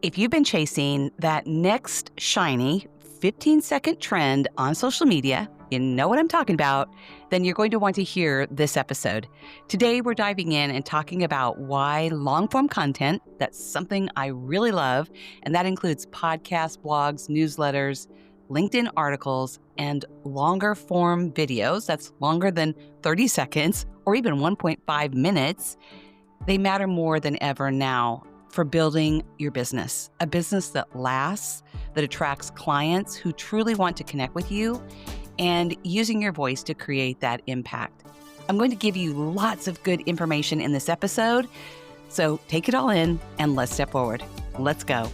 If you've been chasing that next shiny 15-second trend on social media, you know what I'm talking about, then you're going to want to hear this episode. Today, we're diving in and talking about why long-form content, that's something I really love, and that includes podcasts, blogs, newsletters, LinkedIn articles, and longer form videos, that's longer than 30 seconds or even 1.5 minutes. They matter more than ever now for building your business, a business that lasts, that attracts clients who truly want to connect with you, and using your voice to create that impact. I'm going to give you lots of good information in this episode, so take it all in and let's step forward. Let's go.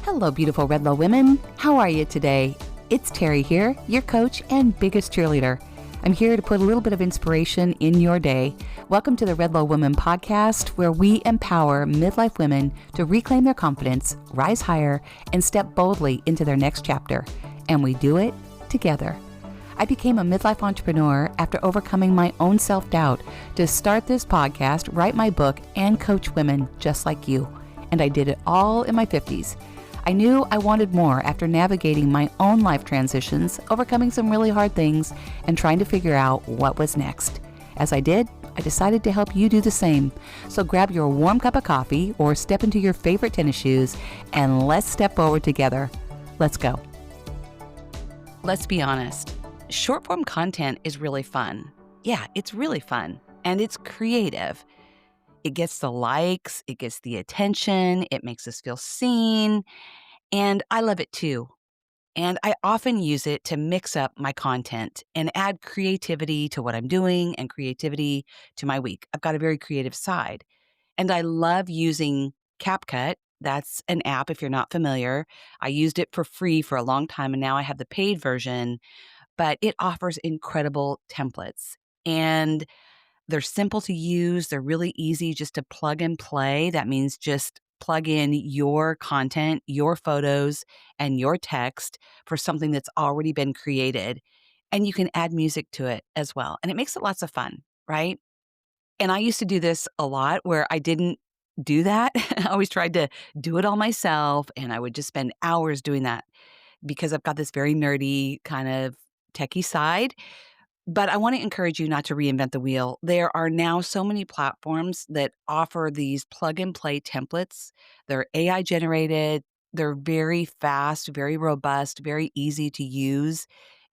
Hello, beautiful Redlo women. How are you today? It's Terri here, your coach and biggest cheerleader. I'm here to put a little bit of inspiration in your day. Welcome to the Redlo Women podcast, where we empower midlife women to reclaim their confidence, rise higher, and step boldly into their next chapter. And we do it together. I became a midlife entrepreneur after overcoming my own self-doubt to start this podcast, write my book, and coach women just like you. And I did it all in my 50s. I knew I wanted more after navigating my own life transitions, overcoming some really hard things, and trying to figure out what was next. As I did, I decided to help you do the same. So grab your warm cup of coffee or step into your favorite tennis shoes and let's step forward together. Let's go. Let's be honest. Short form content is really fun. Yeah, it's really fun and it's creative. It gets the likes, it gets the attention, it makes us feel seen, and I love it too. And I often use it to mix up my content and add creativity to what I'm doing and creativity to my week. I've got a very creative side. And I love using CapCut. That's an app if you're not familiar. I used it for free for a long time, and now I have the paid version, but it offers incredible templates. And they're simple to use. They're really easy just to plug and play. That means just plug in your content, your photos, and your text for something that's already been created. And you can add music to it as well. And it makes it lots of fun, right? And I used to do this a lot where I didn't do that. I always tried to do it all myself. And I would just spend hours doing that because I've got this very nerdy kind of techie side. But I want to encourage you not to reinvent the wheel. There are now so many platforms that offer these plug and play templates. They're AI generated. They're very fast, very robust, very easy to use.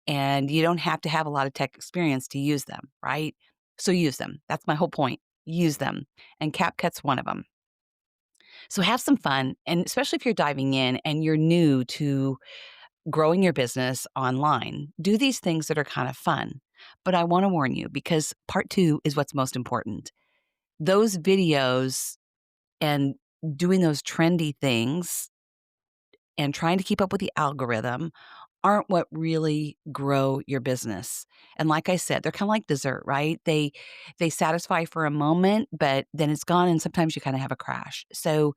And you don't have to have a lot of tech experience to use them, right? So use them. That's my whole point. Use them. And CapCut's one of them. So have some fun. And especially if you're diving in and you're new to growing your business online, do these things that are kind of fun. But I want to warn you because part 2 is what's most important. Those videos and doing those trendy things and trying to keep up with the algorithm aren't what really grow your business. And like I said, they're kind of like dessert, right? They satisfy for a moment, but then it's gone and sometimes you kind of have a crash. So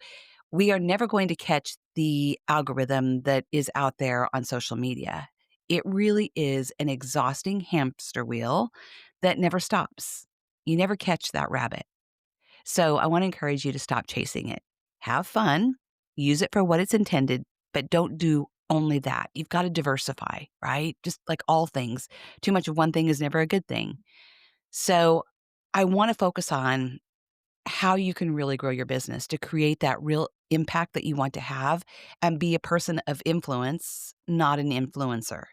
we are never going to catch the algorithm that is out there on social media. It really is an exhausting hamster wheel that never stops. You never catch that rabbit. So I want to encourage you to stop chasing it. Have fun, use it for what it's intended, but don't do only that. You've got to diversify, right? Just like all things, too much of one thing is never a good thing. So I want to focus on how you can really grow your business to create that real impact that you want to have and be a person of influence, not an influencer.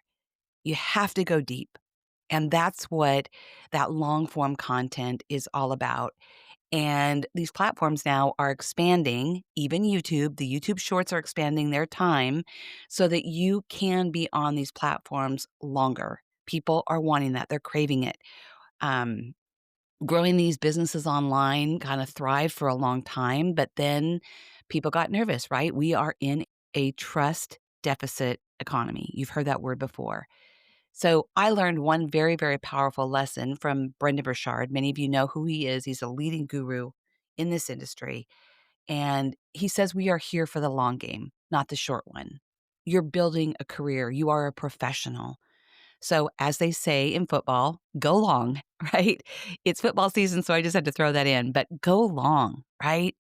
You have to go deep. And that's what that long form content is all about. And these platforms now are expanding, even YouTube. The YouTube shorts are expanding their time so that you can be on these platforms longer. People are wanting that. They're craving it. Um, Growing these businesses online kind of thrived for a long time, but then people got nervous, right? We are in a trust deficit economy. You've heard that word before. So I learned one very, very powerful lesson from Brendan Burchard. Many of you know who he is. He's a leading guru in this industry. And he says we are here for the long game, not the short one. You're building a career. You are a professional. So as they say in football, go long, right? It's football season, so I just had to throw that in, but go long, right?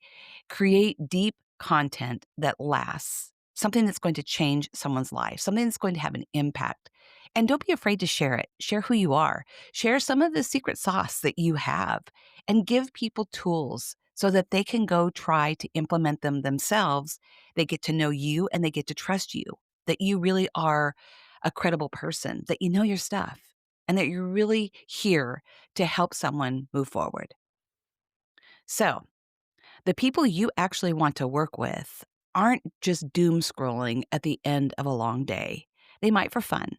Create deep content that lasts, something that's going to change someone's life, something that's going to have an impact. And don't be afraid to share it. Share who you are. Share some of the secret sauce that you have and give people tools so that they can go try to implement them themselves. They get to know you and they get to trust you, that you really are a credible person, that you know your stuff, and that you're really here to help someone move forward. So, the people you actually want to work with aren't just doom scrolling at the end of a long day. They might for fun,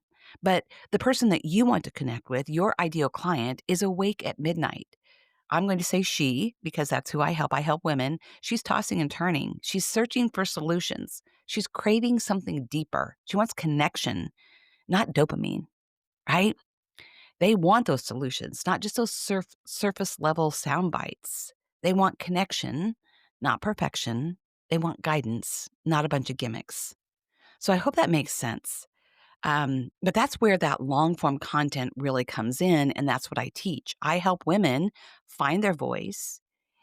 but the person that you want to connect with, your ideal client, is awake at midnight. I'm going to say she because that's who I help. I help women. She's tossing and turning. She's searching for solutions. She's craving something deeper. She wants connection, not dopamine, right? They want those solutions, not just those surface level sound bites. They want connection, not perfection. They want guidance, not a bunch of gimmicks. So I hope that makes sense. But that's where that long form content really comes in. And that's what I teach. I help women find their voice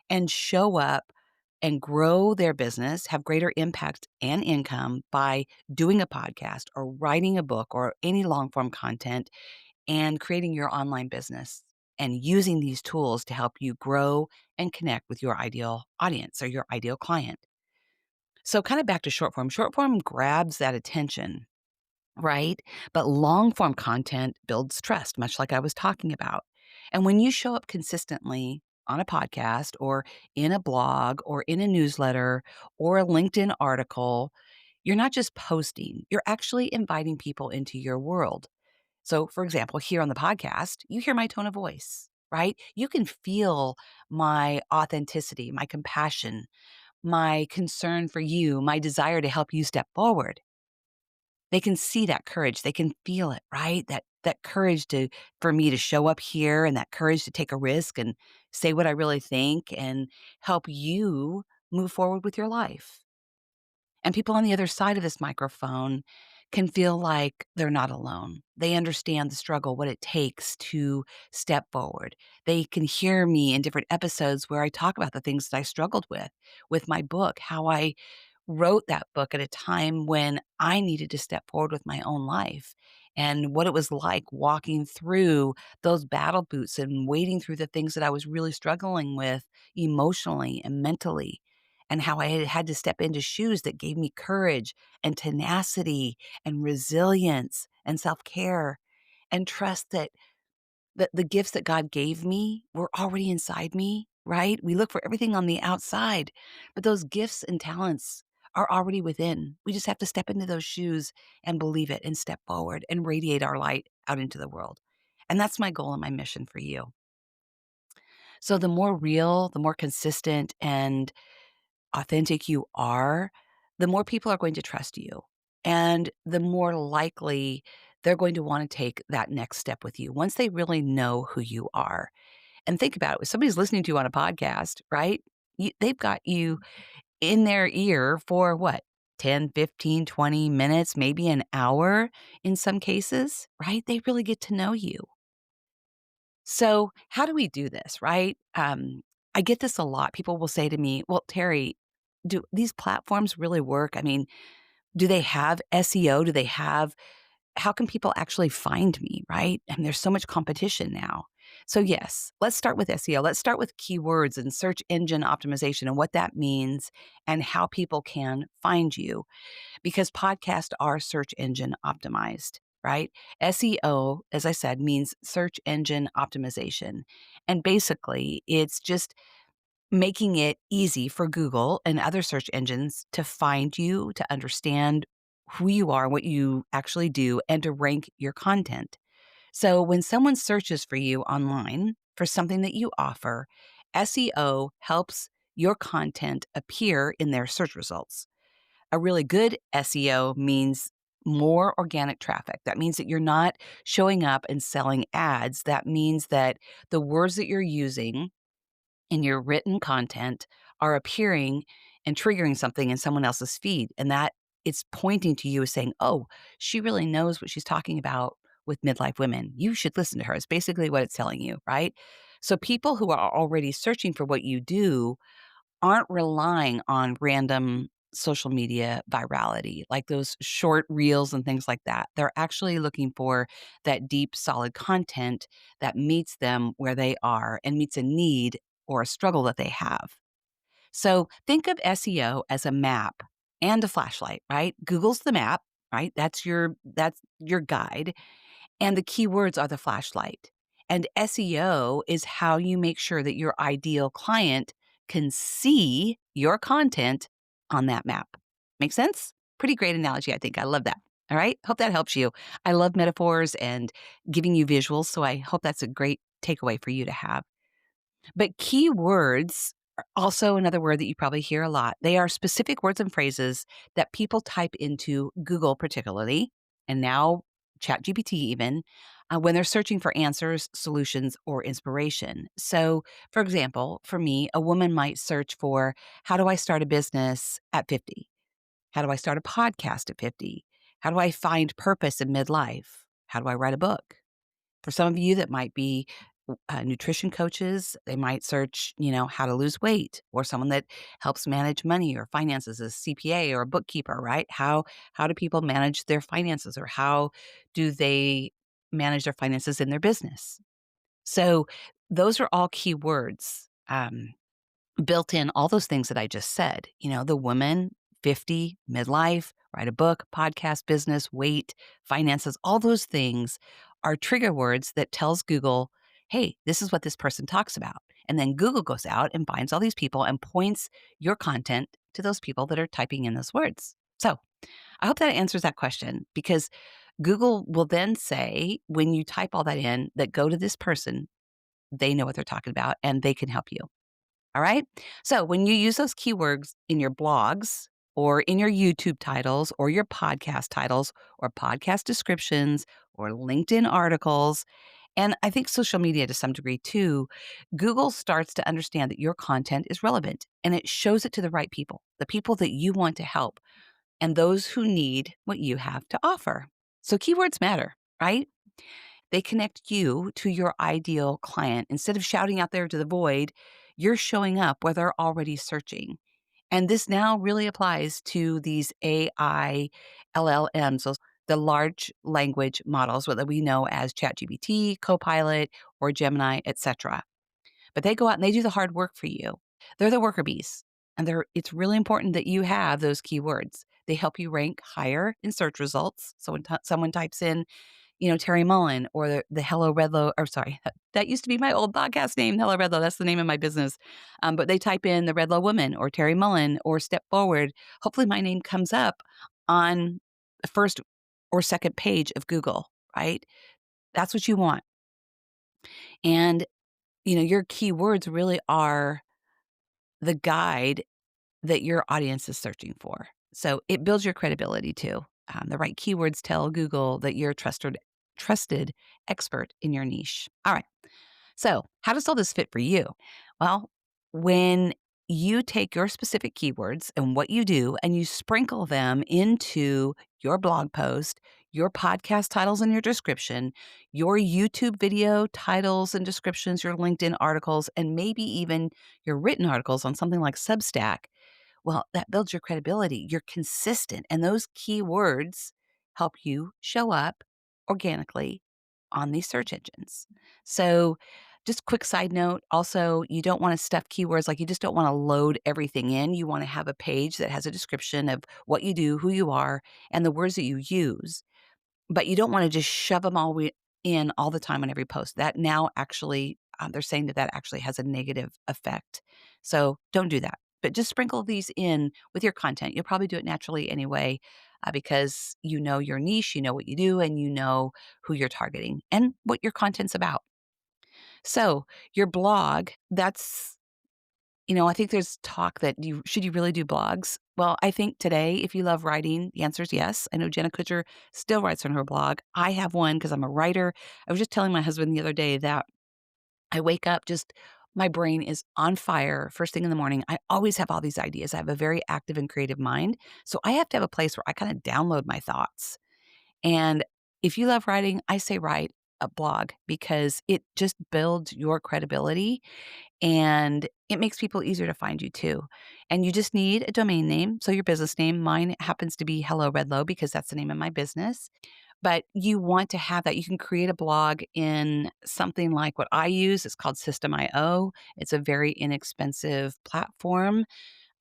and show up and grow their business, have greater impact and income by doing a podcast or writing a book or any long form content and creating your online business and using these tools to help you grow and connect with your ideal audience or your ideal client. So, kind of back to short form grabs that attention, right? But long form content builds trust, much like I was talking about. And when you show up consistently on a podcast or in a blog or in a newsletter or a LinkedIn article, you're not just posting, you're actually inviting people into your world. So, for example, here on the podcast, you hear my tone of voice, right? You can feel my authenticity, my compassion, my concern for you, my desire to help you step forward. They can see that courage. They can feel it, right? That courage to for me to show up here and that courage to take a risk and say what I really think and help you move forward with your life. And people on the other side of this microphone can feel like they're not alone. They understand the struggle, what it takes to step forward. They can hear me in different episodes where I talk about the things that I struggled with my book, how I wrote that book at a time when I needed to step forward with my own life and what it was like walking through those battle boots and wading through the things that I was really struggling with emotionally and mentally and how I had to step into shoes that gave me courage and tenacity and resilience and self-care and trust that the gifts that God gave me were already inside me, right? We look for everything on the outside, but those gifts and talents are already within. We just have to step into those shoes and believe it and step forward and radiate our light out into the world. And that's my goal and my mission for you. So the more real, the more consistent and authentic you are, the more people are going to trust you. And the more likely they're going to want to take that next step with you once they really know who you are. And think about it, if somebody's listening to you on a podcast, right? They've got you in their ear for what? 10, 15, 20 minutes, maybe an hour in some cases, right? They really get to know you. So, how do we do this, right? I get this a lot. People will say to me, "Well, Terri, do these platforms really work? I mean, do they have SEO? Do they have how can people actually find me, right? And there's so much competition now." So, yes, let's start with SEO. Let's start with keywords and search engine optimization and what that means and how people can find you because podcasts are search engine optimized, right? SEO, as I said, means search engine optimization. And basically, it's just making it easy for Google and other search engines to find you, to understand who you are, what you actually do, and to rank your content. So when someone searches for you online for something that you offer, SEO helps your content appear in their search results. A really good SEO means more organic traffic. That means that you're not showing up and selling ads. That means that the words that you're using in your written content are appearing and triggering something in someone else's feed. And that it's pointing to you as saying, oh, she really knows what she's talking about with midlife women. You should listen to her. It's basically what it's telling you, right? So people who are already searching for what you do aren't relying on random social media virality, like those short reels and things like that. They're actually looking for that deep, solid content that meets them where they are and meets a need or a struggle that they have. So think of SEO as a map and a flashlight, right? Google's the map, right? That's your guide, and the keywords are the flashlight. And SEO is how you make sure that your ideal client can see your content on that map. Make sense? Pretty great analogy, I think. I love that. All right. Hope that helps you. I love metaphors and giving you visuals. So I hope that's a great takeaway for you to have. But keywords are also another word that you probably hear a lot. They are specific words and phrases that people type into Google, particularly, and now ChatGPT even, when they're searching for answers, solutions, or inspiration. So, for example, for me, a woman might search for, how do I start a business at 50? How do I start a podcast at 50? How do I find purpose in midlife? How do I write a book? For some of you that might be nutrition coaches, they might search, how to lose weight, or someone that helps manage money or finances, a CPA or a bookkeeper, right? How do people manage their finances, or how do they manage their finances in their business? So those are all keywords. Built in all those things that I just said. The woman, 50, midlife, write a book, podcast, business, weight, finances, all those things are trigger words that tells Google, hey, this is what this person talks about. And then Google goes out and finds all these people and points your content to those people that are typing in those words. So I hope that answers that question, because Google will then say, when you type all that in, that go to this person, they know what they're talking about and they can help you. All right. So when you use those keywords in your blogs or in your YouTube titles or your podcast titles or podcast descriptions or LinkedIn articles, and I think social media to some degree too, Google starts to understand that your content is relevant and it shows it to the right people, the people that you want to help and those who need what you have to offer. So keywords matter, right? They connect you to your ideal client. Instead of shouting out there to the void, you're showing up where they're already searching. And this now really applies to these AI LLMs, so the large language models, whether we know as ChatGPT, Copilot, or Gemini, etc. But they go out and they do the hard work for you. They're the worker bees. And it's really important that you have those keywords. They help you rank higher in search results. So when someone types in, Terry Mullen or the Hello Redlo, or sorry, that used to be my old podcast name, Hello Redlo. That's the name of my business. But they type in the Redlo Woman or Terry Mullen or Step Forward. Hopefully my name comes up on the first or second page of Google, right? That's what you want. And, your keywords really are the guide that your audience is searching for. So it builds your credibility too. The right keywords tell Google that you're a trusted expert in your niche. All right. So how does all this fit for you? Well, when you take your specific keywords and what you do and you sprinkle them into your blog post, your podcast titles and your description, your YouTube video titles and descriptions, your LinkedIn articles, and maybe even your written articles on something like Substack, well, that builds your credibility. You're consistent, and those keywords help you show up organically on these search engines. So, just quick side note, also, you don't want to stuff keywords, like you just don't want to load everything in. You want to have a page that has a description of what you do, who you are, and the words that you use. But you don't want to just shove them all in all the time on every post. That now actually, they're saying that actually has a negative effect. So don't do that. But just sprinkle these in with your content. You'll probably do it naturally anyway, because you know your niche, you know what you do, and you know who you're targeting and what your content's about. So your blog, I think there's talk that should you really do blogs? Well, I think today, if you love writing, the answer is yes. I know Jenna Kutcher still writes on her blog. I have one because I'm a writer. I was just telling my husband the other day that I wake up my brain is on fire first thing in the morning. I always have all these ideas. I have a very active and creative mind. So I have to have a place where I kind of download my thoughts. And if you love writing, I say write a blog because it just builds your credibility and it makes people easier to find you too. And you just need a domain name. So your business name, mine happens to be Hello Redlo because that's the name of my business. But you want to have that. You can create a blog in something like what I use. It's called System.io. It's a very inexpensive platform,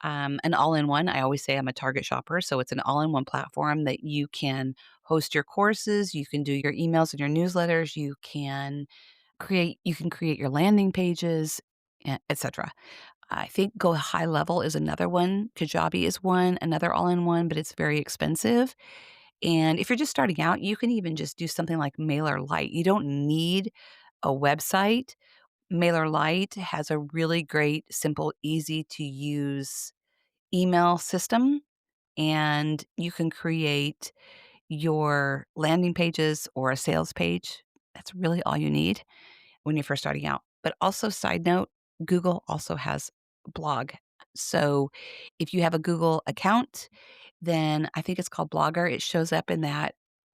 an all-in-one. I always say I'm a Target shopper, so it's an all-in-one platform that you can host your courses, you can do your emails and your newsletters, you can create your landing pages, etc. I think Go High Level is another one. Kajabi is one, another all-in-one, but it's very expensive. And if you're just starting out, you can even just do something like MailerLite. You don't need a website. MailerLite has a really great, simple, easy to use email system, and you can create your landing pages or a sales page. That's really all you need when you're first starting out. But also, side note, Google also has a blog. So if you have a Google account, then I think it's called Blogger. It shows up in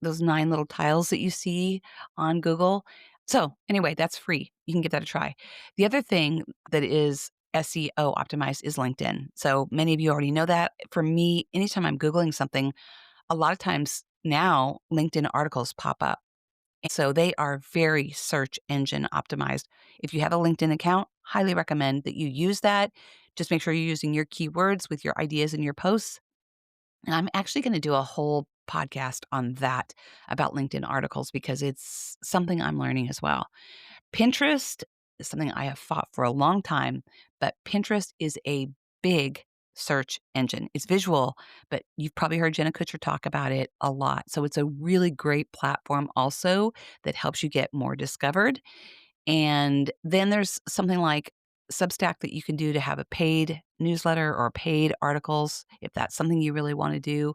those 9 little tiles that you see on Google. So anyway, that's free. You can give that a try. The other thing that is SEO optimized is LinkedIn. So many of you already know that. For me, anytime I'm Googling something, a lot of times now LinkedIn articles pop up. And so they are very search engine optimized. If you have a LinkedIn account, highly recommend that you use that. Just make sure you're using your keywords with your ideas and your posts. And I'm actually going to do a whole podcast on that about LinkedIn articles because it's something I'm learning as well. Pinterest is something I have fought for a long time, but Pinterest is a big search engine. It's visual, but you've probably heard Jenna Kutcher talk about it a lot. So it's a really great platform also that helps you get more discovered. And then there's something like Substack that you can do to have a paid newsletter or paid articles if that's something you really want to do.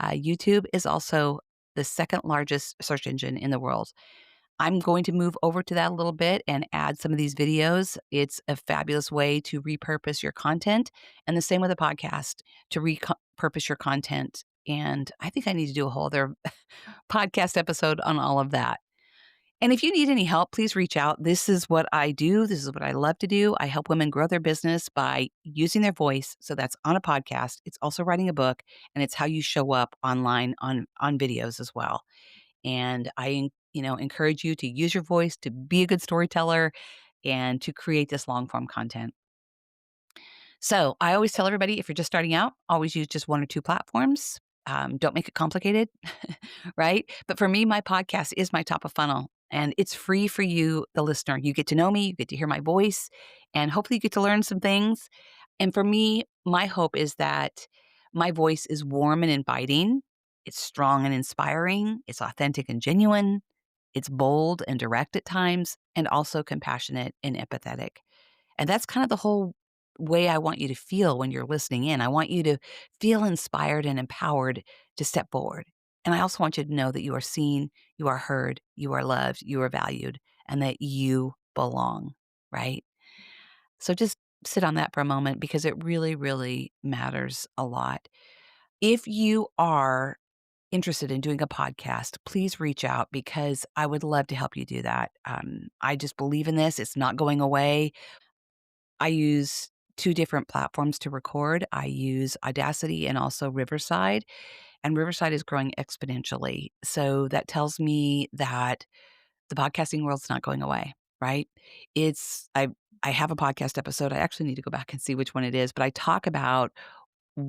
YouTube is also the second largest search engine in the world. I'm going to move over to that a little bit and add some of these videos. It's a fabulous way to repurpose your content. And the same with a podcast to repurpose your content. And I think I need to do a whole other podcast episode on all of that. And if you need any help, please reach out. This is what I do. This is what I love to do. I help women grow their business by using their voice. So that's on a podcast. It's also writing a book, and it's how you show up online on videos as well. And I, encourage you to use your voice to be a good storyteller and to create this long form content. So I always tell everybody if you're just starting out, always use just 1 or 2 platforms. Don't make it complicated, right? But for me, my podcast is my top of funnel and it's free for you, the listener. You get to know me, you get to hear my voice, and hopefully you get to learn some things. And for me, my hope is that my voice is warm and inviting. It's strong and inspiring. It's authentic and genuine. It's bold and direct at times, and also compassionate and empathetic. And that's kind of the whole way I want you to feel when you're listening in. I want you to feel inspired and empowered to step forward. And I also want you to know that you are seen, you are heard, you are loved, you are valued, and that you belong, right? So just sit on that for a moment because it really, really matters a lot. If you are interested in doing a podcast, please reach out because I would love to help you do that. I just believe in this. It's not going away. I use 2 different platforms to record. I use Audacity and also Riverside, and Riverside is growing exponentially. So that tells me that the podcasting world's not going away, right? It's I have a podcast episode. I actually need to go back and see which one it is, but I talk about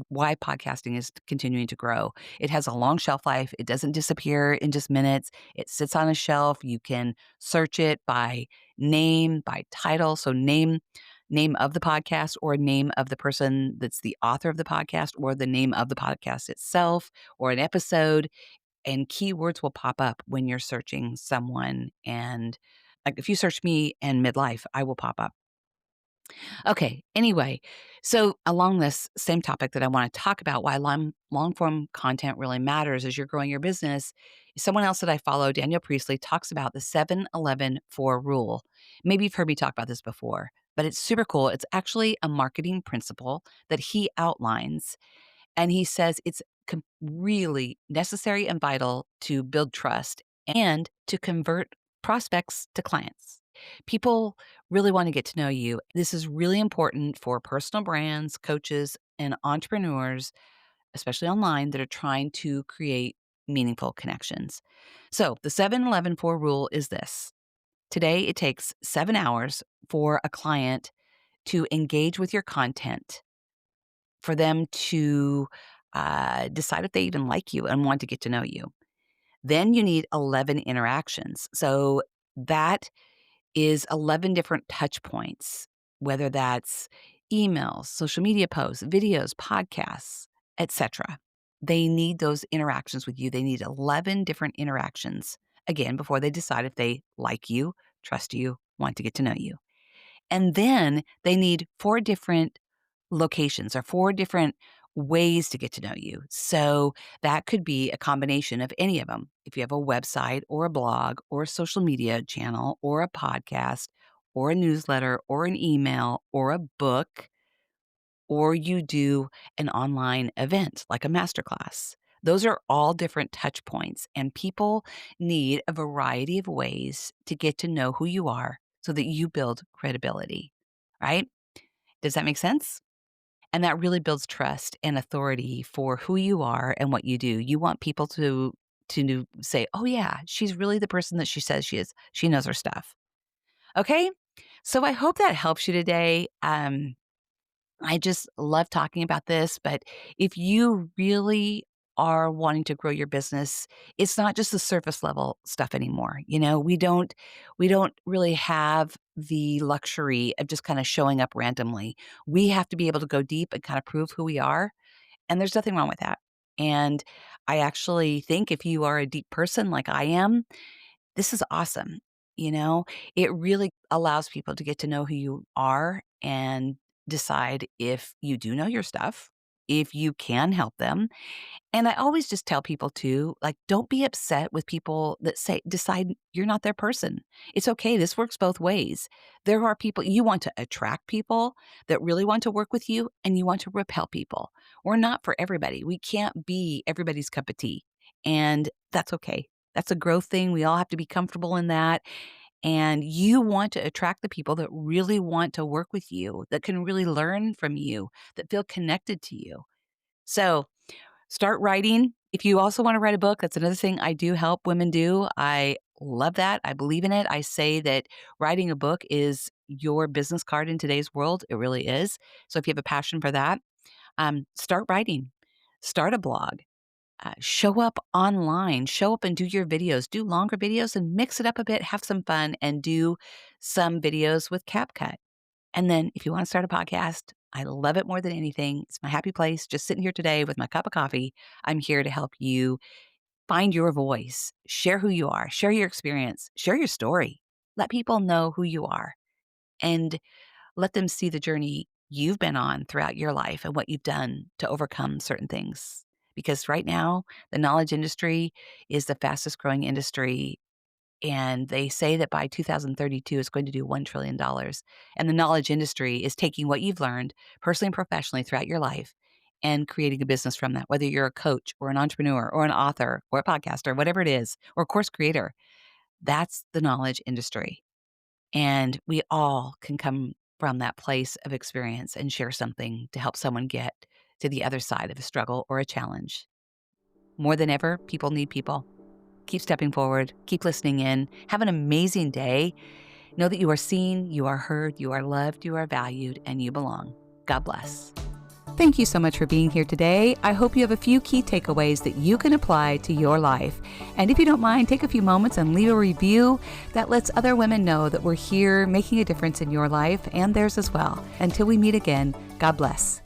why podcasting is continuing to grow. It has a long shelf life. It doesn't disappear in just minutes. It sits on a shelf. You can search it by name, by title. So name of the podcast or name of the person that's the author of the podcast or the name of the podcast itself or an episode, and keywords will pop up when you're searching someone. And like if you search me and midlife, I will pop up. Okay. Anyway, so along this same topic that I want to talk about why long form content really matters as you're growing your business, someone else that I follow, Daniel Priestley, talks about the 7-11-4 rule. Maybe you've heard me talk about this before, but it's super cool. It's actually a marketing principle that he outlines. And he says it's really necessary and vital to build trust and to convert prospects to clients. People really want to get to know you. This is really important for personal brands, coaches, and entrepreneurs, especially online, that are trying to create meaningful connections. So the 7-11-4 rule is this. Today, it takes 7 hours for a client to engage with your content, for them to decide if they even like you and want to get to know you. Then you need 11 interactions. So that is 11 different touch points, whether that's emails, social media posts, videos, podcasts, etc. They need those interactions with you. They need 11 different interactions, again, before they decide if they like you, trust you, want to get to know you. And then they need 4 different locations or 4 different ways to get to know you. So that could be a combination of any of them. If you have a website or a blog or a social media channel or a podcast or a newsletter or an email or a book, or you do an online event like a masterclass. Those are all different touch points, and people need a variety of ways to get to know who you are so that you build credibility, right? Does that make sense? And that really builds trust and authority for who you are and what you do. You want people to say, "Oh yeah, she's really the person that she says she is. She knows her stuff." Okay? So I hope that helps you today. I just love talking about this, but if you really are wanting to grow your business, it's not just the surface level stuff anymore. We don't really have the luxury of just kind of showing up randomly. We have to be able to go deep and kind of prove who we are, and there's nothing wrong with that. And I actually think if you are a deep person like I am, this is awesome. You know, it really allows people to get to know who you are and decide if you do know your stuff, if you can help them. And I always just tell people too, like, don't be upset with people that decide you're not their person. It's okay. This works both ways. There are people, you want to attract people that really want to work with you, and you want to repel people. We're not for everybody. We can't be everybody's cup of tea. And that's okay. That's a growth thing. We all have to be comfortable in that. And you want to attract the people that really want to work with you, that can really learn from you, that feel connected to you. So, start writing. If you also want to write a book, that's another thing I do help women do. I love that. I believe in it. I say that writing a book is your business card in today's world. It really is. So if you have a passion for that, start writing, start a blog, show up online, show up and do your videos, do longer videos and mix it up a bit, have some fun and do some videos with CapCut. And then if you want to start a podcast, I love it more than anything. It's my happy place. Just sitting here today with my cup of coffee. I'm here to help you find your voice, share who you are, share your experience, share your story. Let people know who you are and let them see the journey you've been on throughout your life and what you've done to overcome certain things. Because right now, the knowledge industry is the fastest growing industry, and they say that by 2032, it's going to do $1 trillion. And the knowledge industry is taking what you've learned personally and professionally throughout your life and creating a business from that, whether you're a coach or an entrepreneur or an author or a podcaster, whatever it is, or a course creator. That's the knowledge industry. And we all can come from that place of experience and share something to help someone get to the other side of a struggle or a challenge. More than ever, people need people. Keep stepping forward. Keep listening in. Have an amazing day. Know that you are seen, you are heard, you are loved, you are valued, and you belong. God bless. Thank you so much for being here today. I hope you have a few key takeaways that you can apply to your life. And if you don't mind, take a few moments and leave a review that lets other women know that we're here making a difference in your life and theirs as well. Until we meet again, God bless.